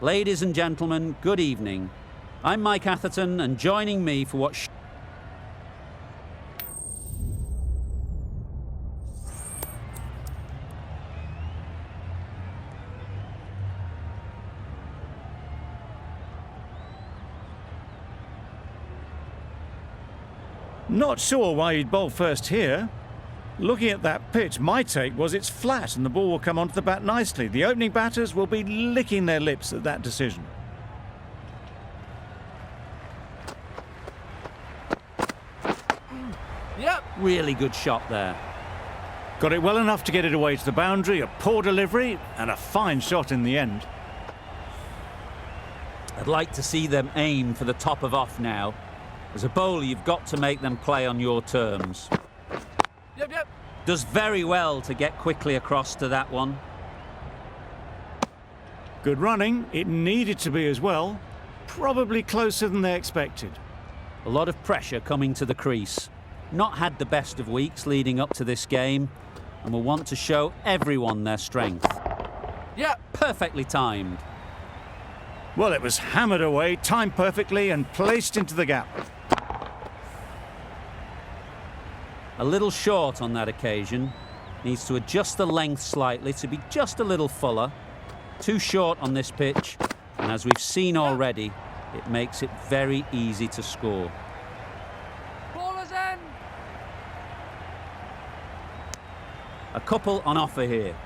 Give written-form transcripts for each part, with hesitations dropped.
Ladies and gentlemen, good evening. I'm Mike Atherton, and joining me for what Not sure why he'd bowl first here. Looking at that pitch, my take was it's flat and the ball will come onto the bat nicely. The opening batters will be licking their lips at that decision. Yep. Really good shot there. Got it well enough to get it away to the boundary, a poor delivery and a fine shot in the end. I'd like to see them aim for the top of off now. As a bowler, you've got to make them play on your terms. Yep. Does very well to get quickly across to that one. Good running. It needed to be as well. Probably closer than they expected. A lot of pressure coming to the crease. Not had the best of weeks leading up to this game, and will want to show everyone their strength. Yeah, perfectly timed. Well, it was hammered away, timed perfectly and placed into the gap. A little short on that occasion. Needs to adjust the length slightly to be just a little fuller. Too short on this pitch, and as we've seen already, it makes it very easy to score. Baller's in! A couple on offer here.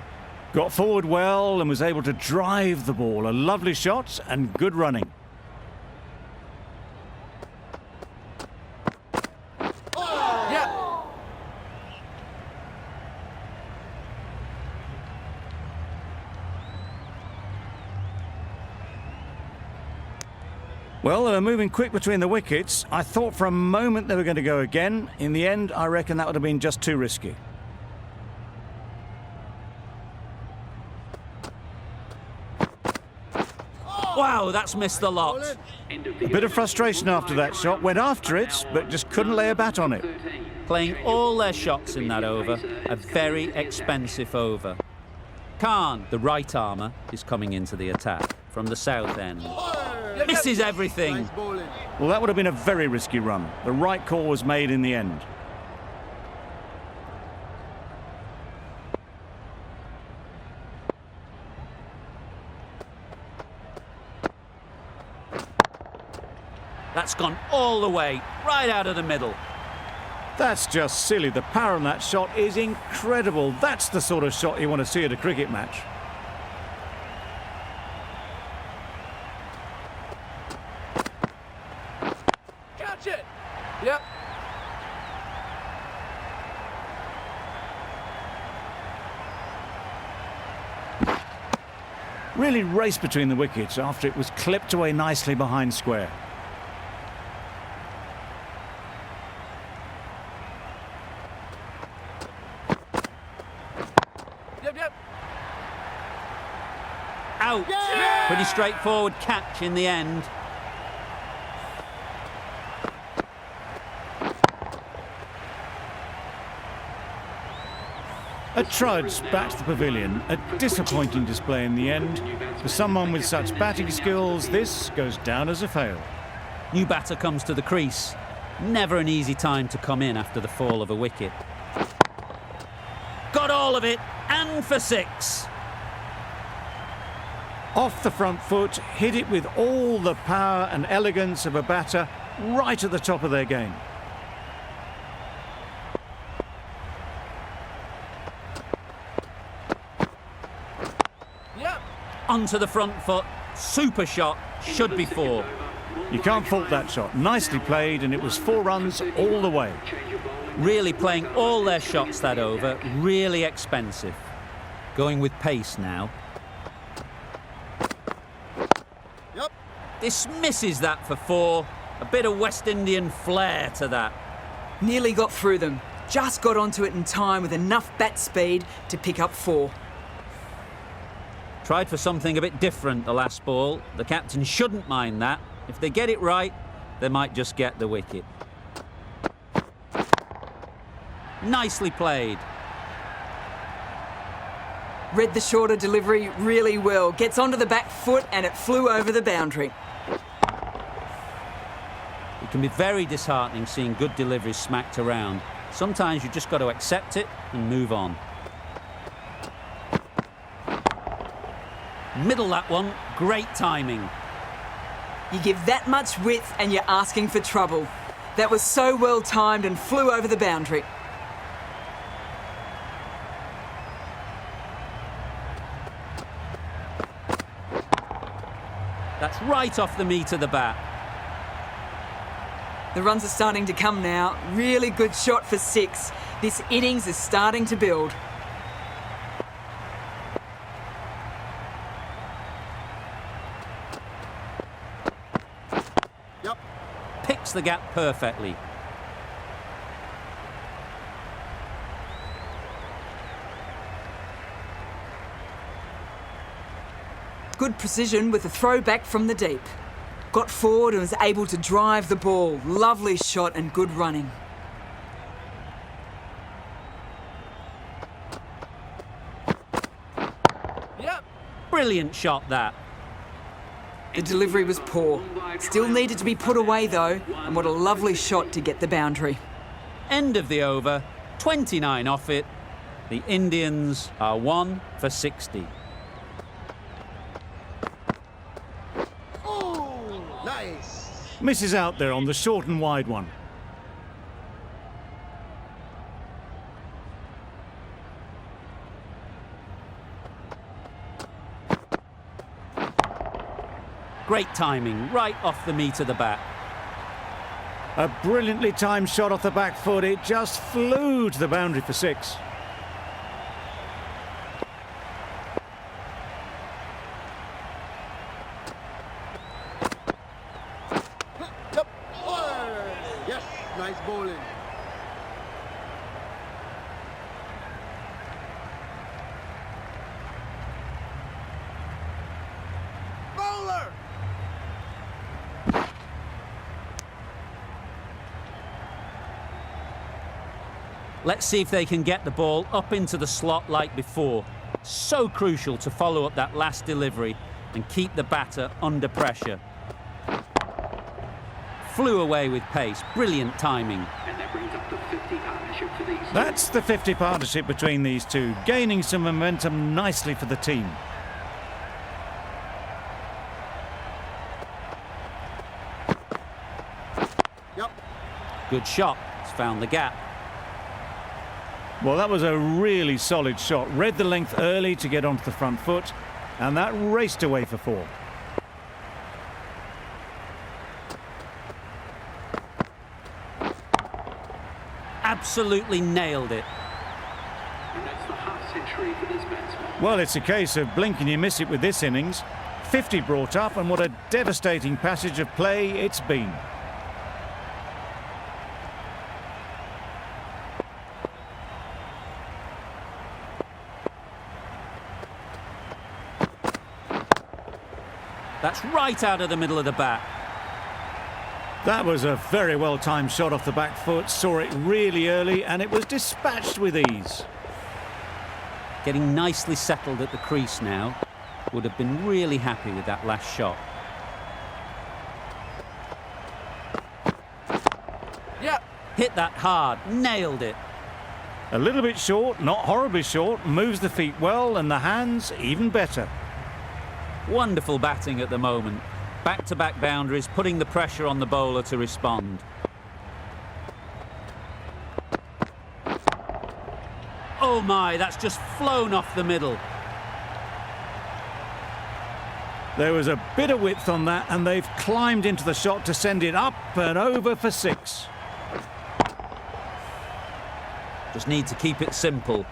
Got forward well and was able to drive the ball. A lovely shot and good running. Well, they were moving quick between the wickets. I thought for a moment they were going to go again. In the end, I reckon that would have been just too risky. Wow, that's missed the lot. A bit of frustration after that shot. Went after it, but just couldn't lay a bat on it. Playing all their shots in that over. A very expensive over. Khan, the right armour, is coming into the attack from the south end. Misses everything. Well, that would have been a very risky run. The right call was made in the end. That's gone all the way, right out of the middle. That's just silly. The power on that shot is incredible. That's the sort of shot you want to see at a cricket match. Catch it! Yep. Really raced between the wickets after it was clipped away nicely behind square. Out. Yeah! Pretty straightforward catch in the end. A trudge back to the pavilion. A disappointing display in the end. For someone with such batting skills, this goes down as a fail. New batter comes to the crease. Never an easy time to come in after the fall of a wicket. Got all of it, and for 6. Off the front foot, hit it with all the power and elegance of a batter right at the top of their game. Yep. Onto the front foot, super shot, should be 4. You can't fault that shot. Nicely played, and it was 4 runs all the way. Really playing all their shots that over, really expensive. Going with pace now. This misses that for 4. A bit of West Indian flair to that. Nearly got through them. Just got onto it in time with enough bat speed to pick up 4. Tried for something a bit different the last ball. The captain shouldn't mind that. If they get it right, they might just get the wicket. Nicely played. Read the shorter delivery really well. Gets onto the back foot and it flew over the boundary. It can be very disheartening seeing good deliveries smacked around. Sometimes you just got to accept it and move on. Middle that one, great timing. You give that much width and you're asking for trouble. That was so well timed and flew over the boundary. That's right off the meat of the bat. The runs are starting to come now. Really good shot for 6. This innings is starting to build. Yep. Picks the gap perfectly. Good precision with a throw back from the deep. Got forward and was able to drive the ball. Lovely shot and good running. Yep. Brilliant shot that. The delivery was poor. Still needed to be put away though, and what a lovely shot to get the boundary. End of the over, 29 off it. The Indians are 1 for 60. Oh, nice. Misses out there on the short and wide one. Great timing, right off the meat of the bat. A brilliantly timed shot off the back foot. It just flew to the boundary for 6. Yep. Oh, yes, nice bowling. Bowler. Let's see if they can get the ball up into the slot like before. So crucial to follow up that last delivery and keep the batter under pressure. Flew away with pace, brilliant timing. And that brings up the 50 partnership for these. That's the 50 partnership between these two, gaining some momentum nicely for the team. Yep. Good shot, it's found the gap. Well, that was a really solid shot. Read the length early to get onto the front foot, and that raced away for 4. Absolutely nailed it. And that's the half century for this batsman. Well, it's a case of blink and you miss it with this innings. 50 brought up, and what a devastating passage of play it's been. That's right out of the middle of the bat. That was a very well-timed shot off the back foot. Saw it really early, and it was dispatched with ease. Getting nicely settled at the crease now. Would have been really happy with that last shot. Yep. Hit that hard, nailed it. A little bit short, not horribly short, moves the feet well, and the hands even better. Wonderful batting at the moment. Back-to-back boundaries, putting the pressure on the bowler to respond. Oh my, that's just flown off the middle. There was a bit of width on that, and they've climbed into the shot to send it up and over for 6. Just need to keep it simple.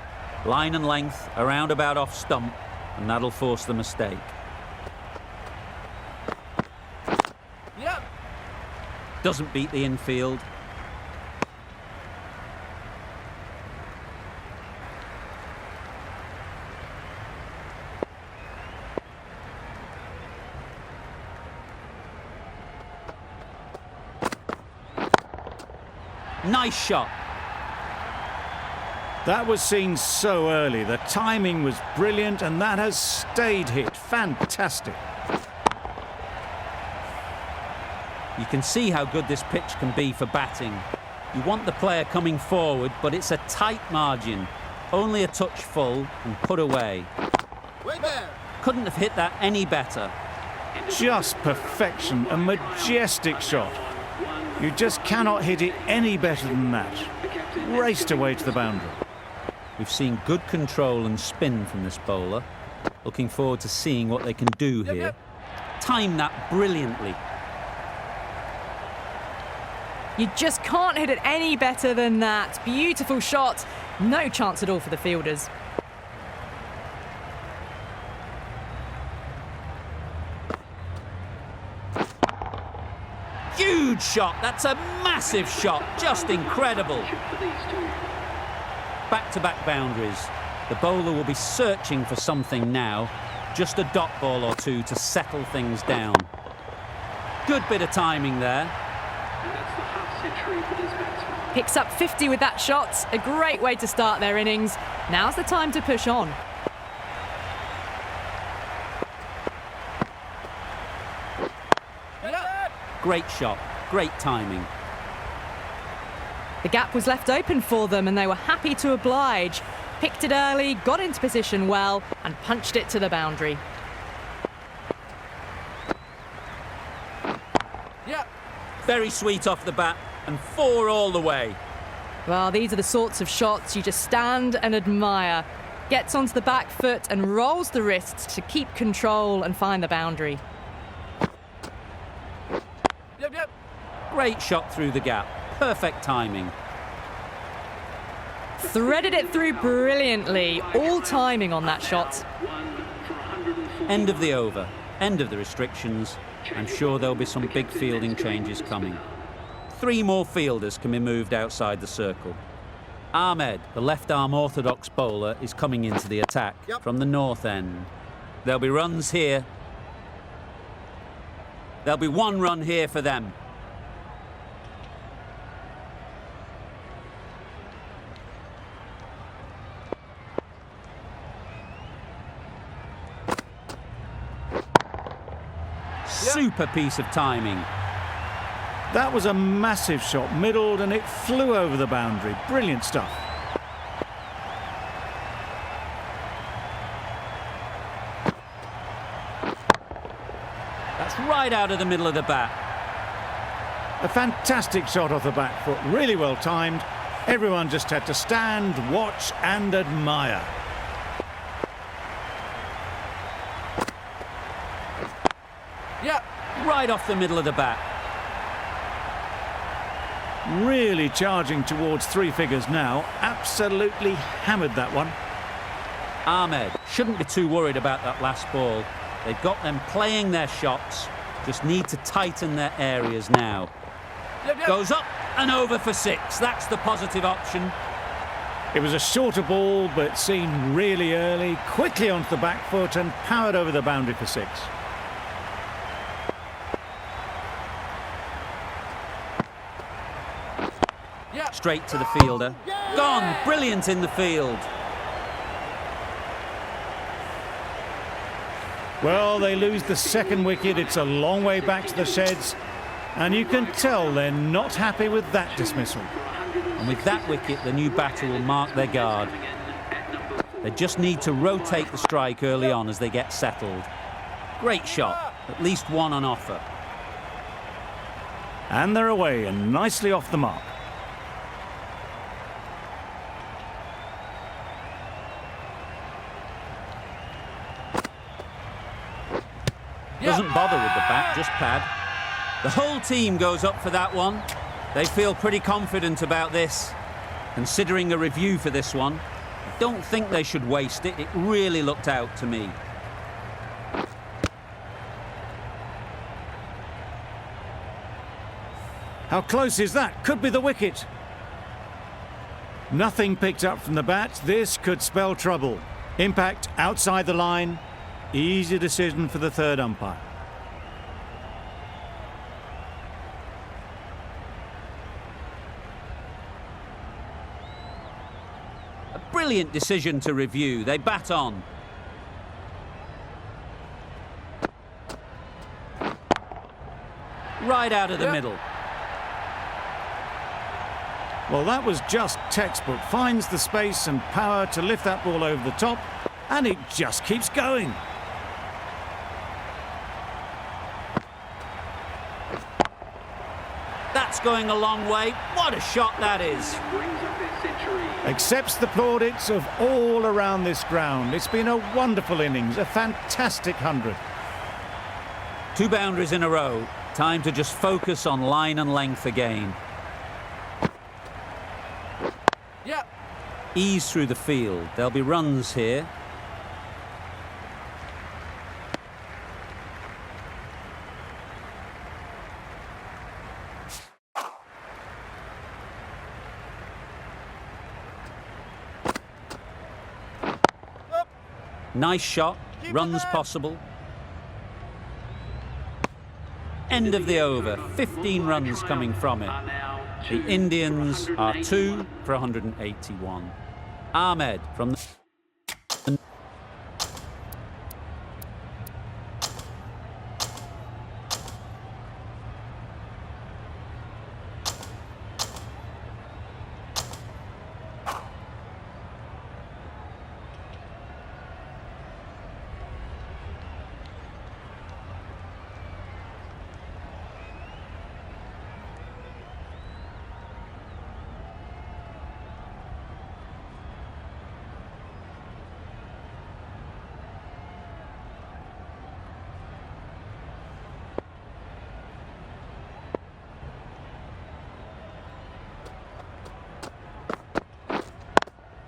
Line and length, around about off stump, and that'll force the mistake. Yep. Doesn't beat the infield. Nice shot. That was seen so early. The timing was brilliant, and that has stayed hit. Fantastic. You can see how good this pitch can be for batting. You want the player coming forward, but it's a tight margin. Only a touch full and put away. Wait there. Couldn't have hit that any better. Just perfection, a majestic shot. You just cannot hit it any better than that. Raced away to the boundary. We've seen good control and spin from this bowler. Looking forward to seeing what they can do here. Timed that brilliantly. You just can't hit it any better than that. Beautiful shot. No chance at all for the fielders. Huge shot. That's a massive shot. Just incredible. Back-to-back boundaries. The bowler will be searching for something now. Just a dot ball or two to settle things down. Good bit of timing there. Picks up 50 with that shot. A great way to start their innings. Now's the time to push on. Great shot. Great timing. The gap was left open for them and they were happy to oblige. Picked it early, got into position well and punched it to the boundary. Yeah. Very sweet off the bat and 4 all the way. Well, these are the sorts of shots you just stand and admire. Gets onto the back foot and rolls the wrists to keep control and find the boundary. Yep. Great shot through the gap. Perfect timing. Threaded it through brilliantly. All timing on that shot. End of the over. End of the restrictions. I'm sure there'll be some big fielding changes coming. 3 more fielders can be moved outside the circle. Ahmed, the left-arm orthodox bowler, is coming into the attack from the north end. There'll be runs here. There'll be 1 run here for them. Super piece of timing. That was a massive shot, middled, and it flew over the boundary. Brilliant stuff. That's right out of the middle of the bat. A fantastic shot off the back foot, really well timed. Everyone just had to stand, watch and admire. Yeah. Right off the middle of the bat. Really charging towards 3 figures now. Absolutely hammered that one. Ahmed shouldn't be too worried about that last ball. They've got them playing their shots. Just need to tighten their areas now. Yep. Goes up and over for 6. That's the positive option. It was a shorter ball, but seen really early, quickly onto the back foot and powered over the boundary for 6. Straight to the fielder. Gone. Brilliant in the field. Well, they lose the 2nd wicket. It's a long way back to the sheds. And you can tell they're not happy with that dismissal. And with that wicket, the new batter will mark their guard. They just need to rotate the strike early on as they get settled. Great shot. At least 1 on offer. And they're away and nicely off the mark. Doesn't bother with the bat, just pad. The whole team goes up for that one. They feel pretty confident about this. Considering a review for this one, I don't think they should waste it. It really looked out to me. How close is that? Could be the wicket. Nothing picked up from the bat. This could spell trouble. Impact outside the line. Easy decision for the 3rd umpire. A Brilliant decision to review. They bat on. Right out of the middle. Well, that was just textbook. Finds the space and power to lift that ball over the top, and it just keeps going. That's going a long way. What a shot that is. Brings up his century. Accepts the plaudits of all around this ground. It's been a wonderful innings, a fantastic 100. 2 boundaries in a row. Time to just focus on line and length again. Yeah. Ease through the field. There'll be runs here. Nice shot. Runs possible. End of the over. 15 runs coming from it. The Indians are 2 for 181. Ahmed from the...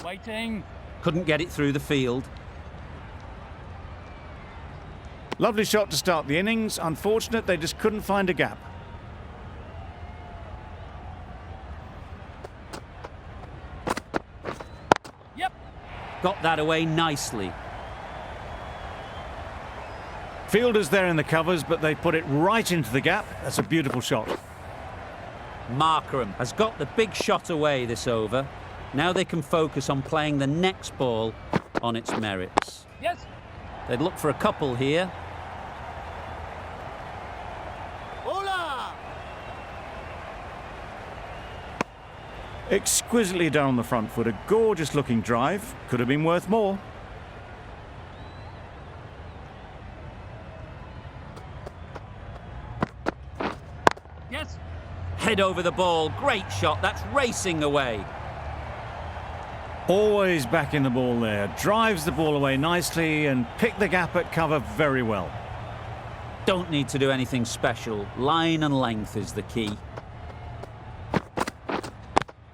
Waiting. Couldn't get it through the field. Lovely shot to start the innings. Unfortunate they just couldn't find a gap. Yep. Got that away nicely. Fielders there in the covers, but they put it right into the gap. That's a beautiful shot. Markram has got the big shot away this over. Now they can focus on playing the next ball on its merits. Yes. They'd look for a couple here. Hola. Exquisitely done on the front foot. A gorgeous looking drive. Could have been worth more. Yes. Head over the ball. Great shot. That's racing away. Always backing the ball there. Drives the ball away nicely and picked the gap at cover very well. Don't need to do anything special. Line and length is the key.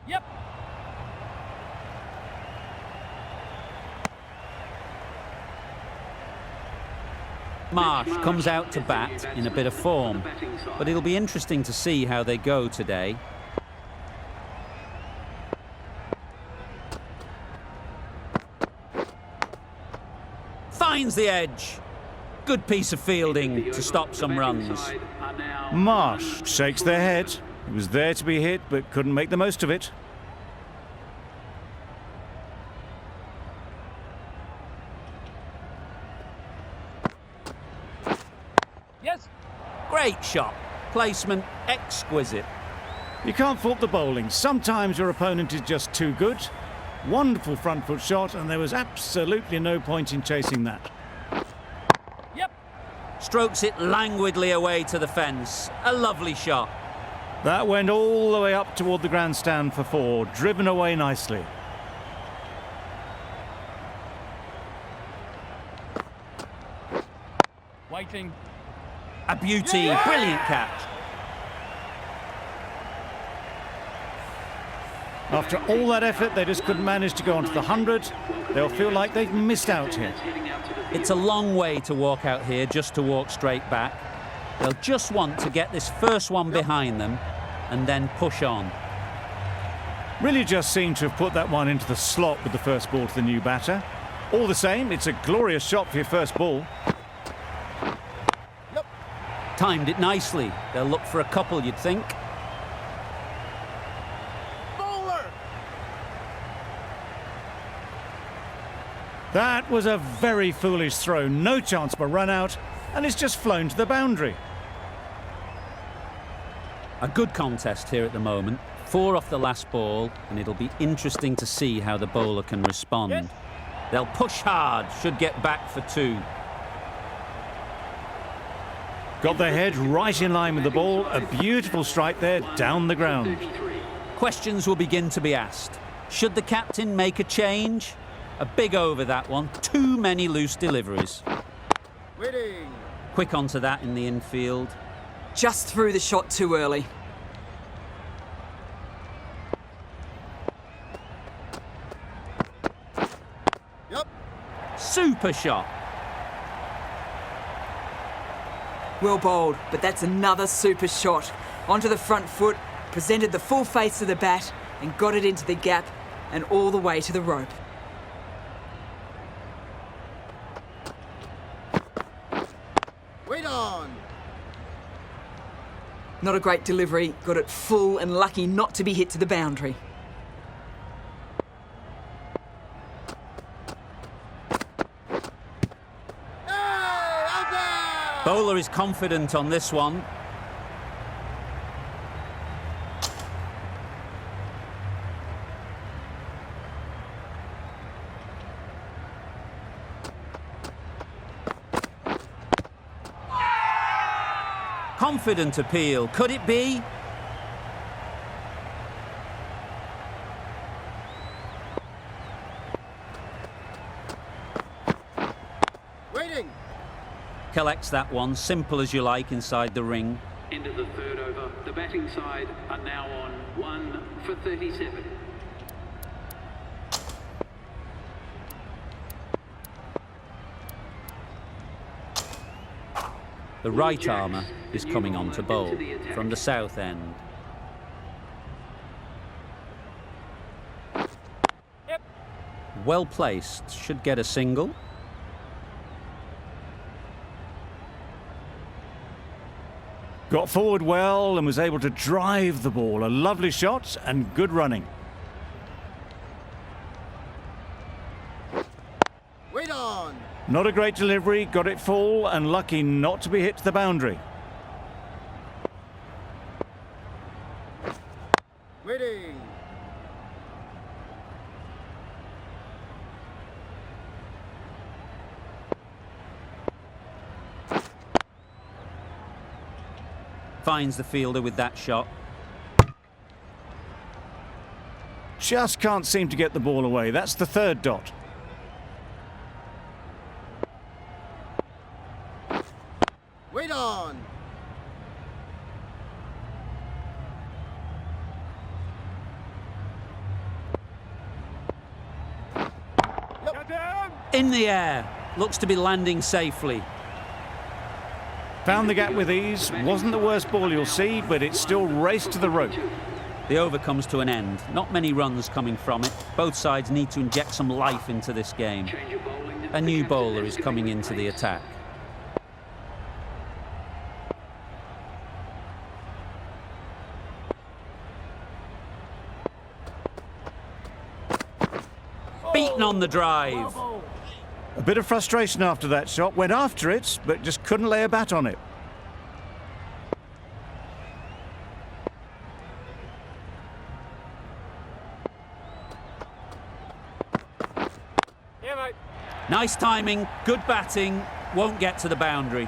Yep. Marsh comes out to bat in a bit of form, but it'll be interesting to see how they go today. Finds the edge. Good piece of fielding to stop some runs. Marsh shakes their head. He was there to be hit, but couldn't make the most of it. Yes. Great shot. Placement exquisite. You can't fault the bowling. Sometimes your opponent is just too good. Wonderful front foot shot, and there was absolutely no point in chasing that. Yep. Strokes it languidly away to the fence. A lovely shot. That went all the way up toward the grandstand for 4, driven away nicely. Waiting. A beauty. Brilliant catch. After all that effort, they just couldn't manage to go onto the 100. They'll feel like they've missed out here. It's a long way to walk out here just to walk straight back. They'll just want to get this first one behind them and then push on. Really just seemed to have put that one into the slot with the first ball to the new batter. All the same, it's a glorious shot for your first ball. Timed it nicely. They'll look for a couple, you'd think. That was a very foolish throw. No chance of a run out, and it's just flown to the boundary. A good contest here at the moment. 4 off the last ball, and it'll be interesting to see how the bowler can respond. Yes. They'll push hard, should get back for 2. Got their head right in line with the ball. A beautiful strike there, down the ground. Questions will begin to be asked. Should the captain make a change? A big over, that one. Too many loose deliveries. Quick onto that in the infield. Just threw the shot too early. Super shot. Well bowled, but that's another super shot. Onto the front foot, presented the full face of the bat and got it into the gap and all the way to the rope. Wait on! Not a great delivery, got it full and lucky not to be hit to the boundary. Bowler is confident on this one. Confident appeal. Could it be? Waiting! Collects that one, simple as you like, inside the ring. End of the 3rd over. The batting side are now on 1 for 37. The right armour is coming on to bowl from the south end. Yep. Well placed, should get a single. Got forward well and was able to drive the ball. A lovely shot and good running. Wait on! Not a great delivery, got it full and lucky not to be hit to the boundary. Waiting! Finds the fielder with that shot. Just can't seem to get the ball away. That's the 3rd dot. Wait on! In the air. Looks to be landing safely. Found the gap with ease. Wasn't the worst ball you'll see, but it still raced to the rope. The over comes to an end. Not many runs coming from it. Both sides need to inject some life into this game. A new bowler is coming into the attack. Beaten on the drive. A bit of frustration after that shot. Went after it, but just couldn't lay a bat on it. Yeah, mate. Nice timing, good batting, won't get to the boundary.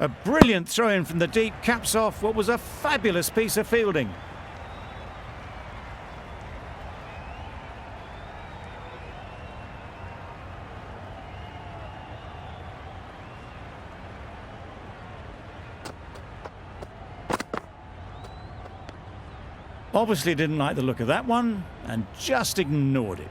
A brilliant throw-in from the deep caps off what was a fabulous piece of fielding. Obviously didn't like the look of that one and just ignored it.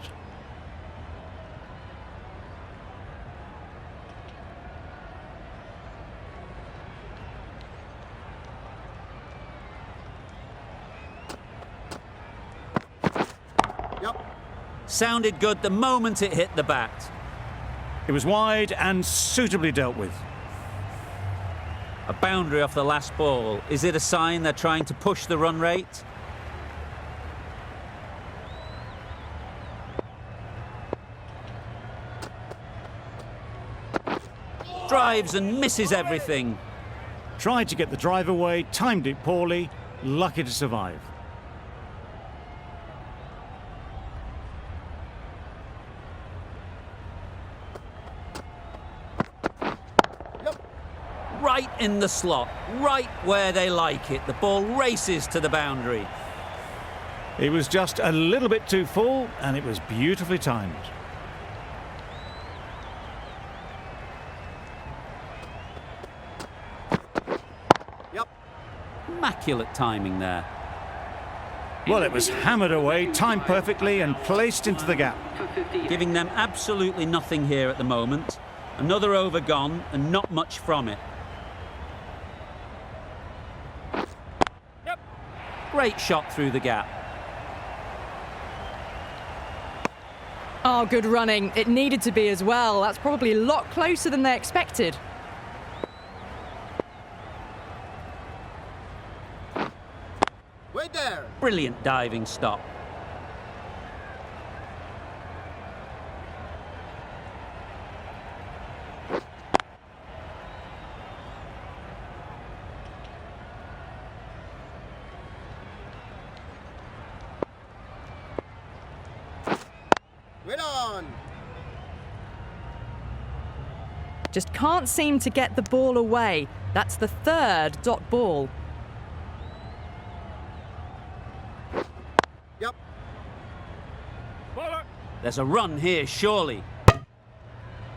Sounded good the moment it hit the bat. It was wide and suitably dealt with. A boundary off the last ball. Is it a sign they're trying to push the run rate? Drives and misses everything. Tried to get the drive away, timed it poorly, lucky to survive. Right in the slot, right where they like it. The ball races to the boundary. It was just a little bit too full, and it was beautifully timed. Yep. Immaculate timing there. Well, it was hammered away, timed perfectly, and placed into the gap. Giving them absolutely nothing here at the moment. Another over gone, and not much from it. Yep. Great shot through the gap. Oh, good running. It needed to be as well. That's probably a lot closer than they expected. Wait there. Brilliant diving stop. Wait on. Just can't seem to get the ball away. That's the third dot ball. Yep. Bowler. There's a run here, surely.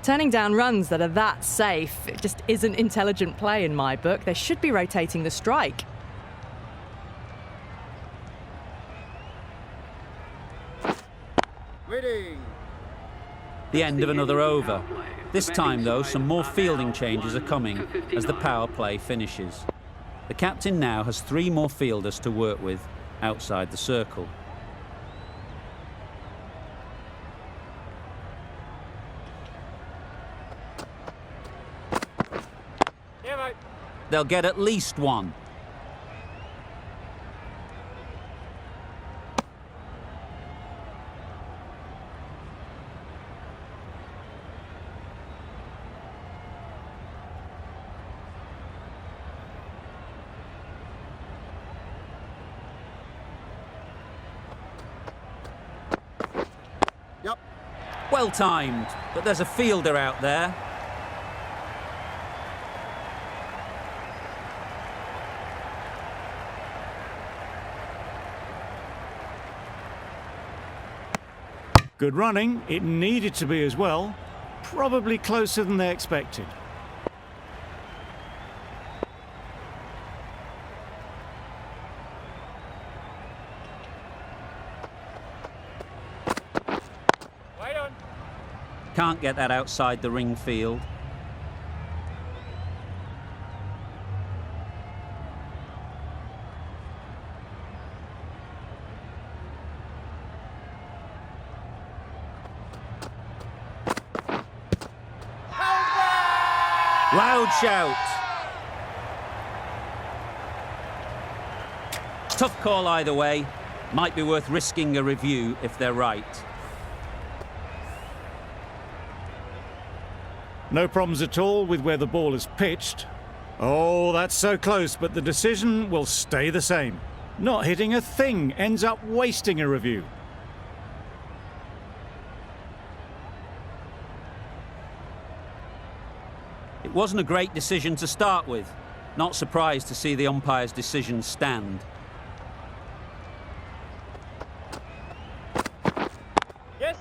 Turning down runs that are that safe, it just isn't intelligent play in my book. They should be rotating the strike. Waiting. The end of another over. This time, though, some more fielding changes are coming as the power play finishes. The captain now has 3 more fielders to work with outside the circle. Yeah, mate. They'll get at least 1. Yep. Well timed, but there's a fielder out there. Good running. It needed to be as well. Probably closer than they expected. Wait on. Can't get that outside the ring field. Loud shout. Tough call either way. Might be worth risking a review if they're right. No problems at all with where the ball is pitched. Oh, that's so close, but the decision will stay the same. Not hitting a thing ends up wasting a review. It wasn't a great decision to start with. Not surprised to see the umpire's decision stand. Yes.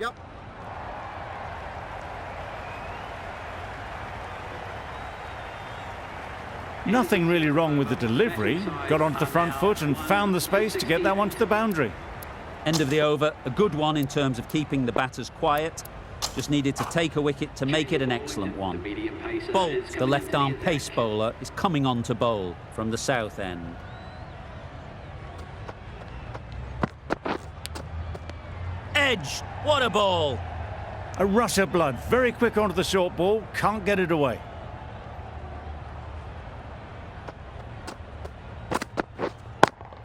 Yep. Nothing really wrong with the delivery. Got onto the front foot and found the space to get that one to the boundary. End of the over, a good one in terms of keeping the batters quiet. Just needed to take a wicket to make it an excellent one. Bolt, the left-arm pace bowler, is coming on to bowl from the south end. Edge, what a ball! A rush of blood, very quick onto the short ball, can't get it away.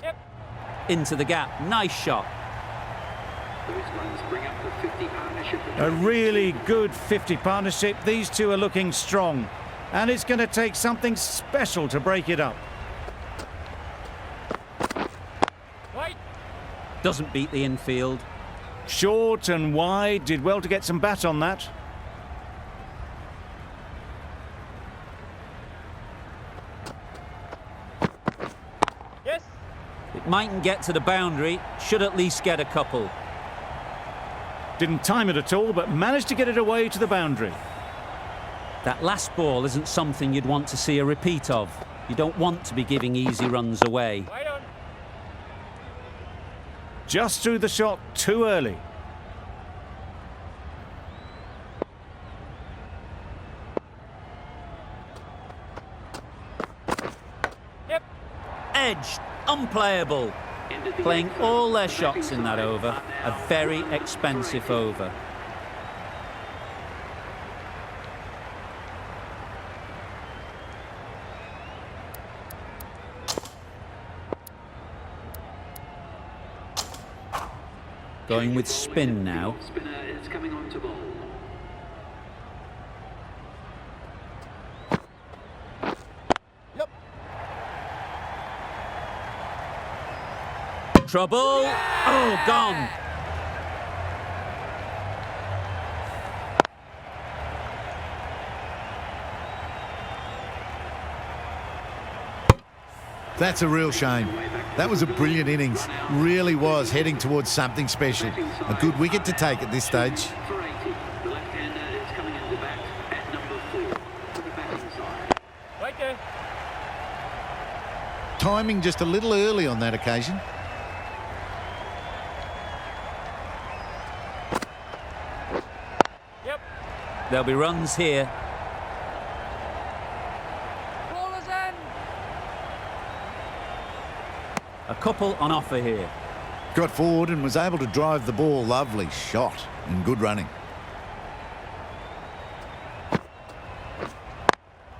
Yep. Into the gap, nice shot. Those runs bring up the 50 partnership. A really good 50 partnership. These two are looking strong. And it's going to take something special to break it up. Wait. Doesn't beat the infield. Short and wide, did well to get some bat on that. Yes. It mightn't get to the boundary, should at least get a couple. Didn't time it at all, but managed to get it away to the boundary. That last ball isn't something you'd want to see a repeat of. You don't want to be giving easy runs away. Wide on. Just threw the shot too early. Yep. Edged, unplayable. Playing all their shots in that over. A very expensive over. Going with spin now. Spinner is coming on to bowl. Yep. Trouble. Oh, gone. That's a real shame. That was a brilliant innings. Really was heading towards something special. A good wicket to take at this stage. For 80, the left-hander is coming into bat at number 4 for the batting side. Right there. Timing just a little early on that occasion. Yep. There'll be runs here. Ball is in. A couple on offer here. Got forward and was able to drive the ball. Lovely shot and good running.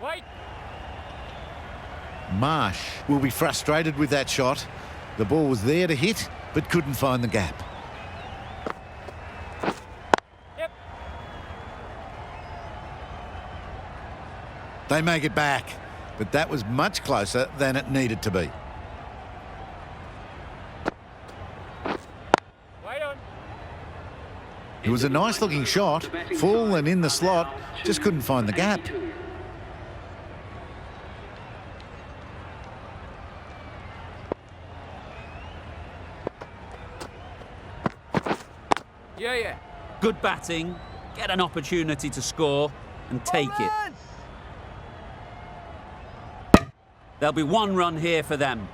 Wait. Marsh will be frustrated with that shot. The ball was there to hit, but couldn't find the gap. Yep. They make it back, but that was much closer than it needed to be. Wide on. It was a nice looking shot, full and in the slot, just couldn't find the gap. Yeah. Good batting. Get an opportunity to score and take it. There'll be one run here for them.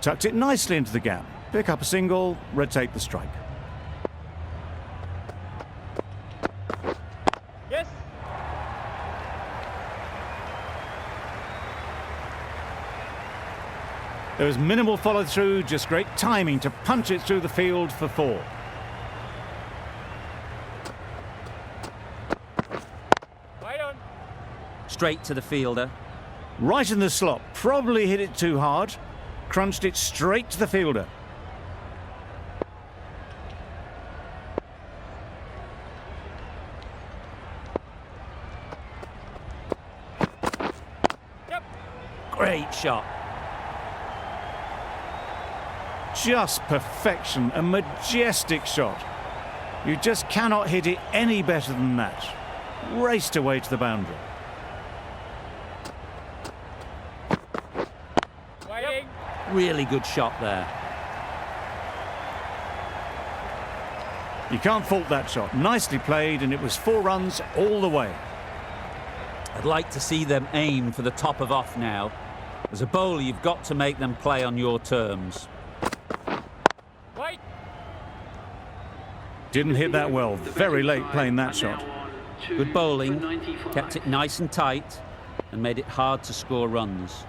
Tucked it nicely into the gap. Pick up a single, rotate the strike. Yes. There was minimal follow through, just great timing to punch it through the field for 4. Wide on. Straight to the fielder. Right in the slot, probably hit it too hard. Crunched it straight to the fielder. Yep. Great shot. Just perfection, a majestic shot. You just cannot hit it any better than that. Raced away to the boundary. Waiting. Really good shot there. You can't fault that shot. Nicely played, and it was 4 runs all the way. I'd like to see them aim for the top of off now. As a bowler, you've got to make them play on your terms. Wait. Didn't hit that well. Very late playing that shot. Good bowling, kept it nice and tight and made it hard to score runs.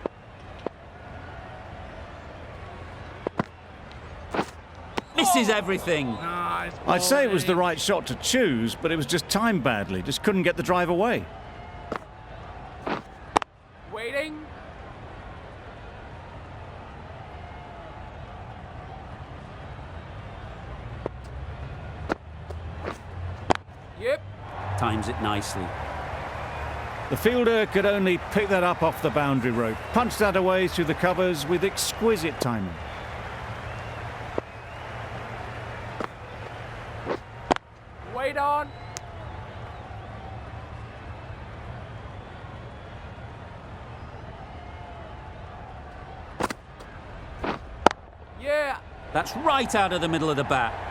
Misses everything. I'd say it was the right shot to choose, but it was just timed badly. Just couldn't get the drive away. Waiting. Yep. Times it nicely. The fielder could only pick that up off the boundary rope. Punched that away through the covers with exquisite timing. Wait on. Yeah. That's right out of the middle of the bat.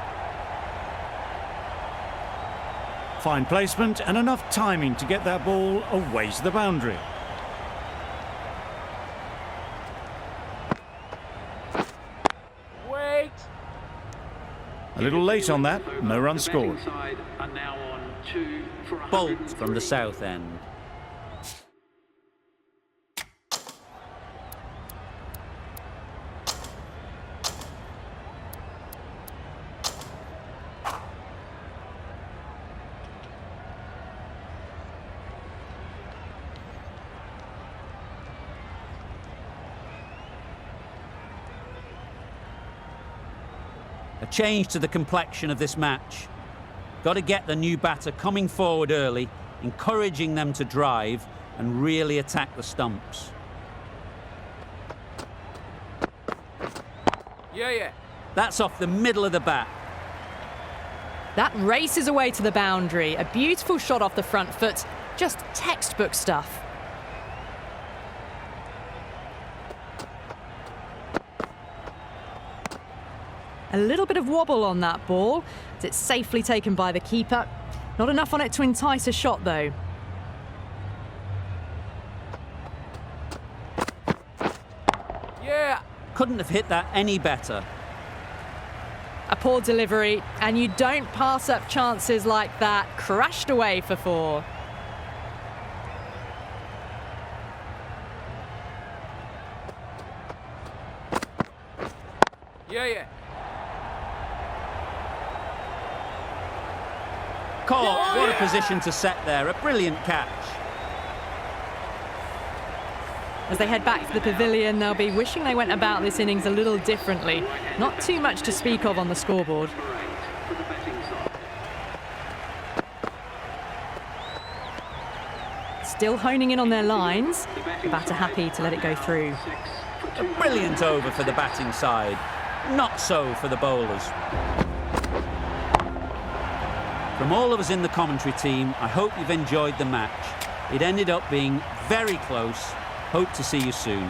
Fine placement and enough timing to get that ball away to the boundary. Wait. A little late on that, no run scored. Bolt from the south end. A change to the complexion of this match. Got to get the new batter coming forward early, encouraging them to drive and really attack the stumps. Yeah. That's off the middle of the bat. That races away to the boundary. A beautiful shot off the front foot. Just textbook stuff. A little bit of wobble on that ball, as it's safely taken by the keeper. Not enough on it to entice a shot, though. Yeah. Couldn't have hit that any better. A poor delivery, and you don't pass up chances like that. Crashed away for 4. Yeah. Caught. What a position to set there. A brilliant catch. As they head back to the pavilion, they'll be wishing they went about this innings a little differently. Not too much to speak of on the scoreboard. Still honing in on their lines. The batter happy to let it go through. A brilliant over for the batting side. Not so for the bowlers. From all of us in the commentary team, I hope you've enjoyed the match. It ended up being very close. Hope to see you soon.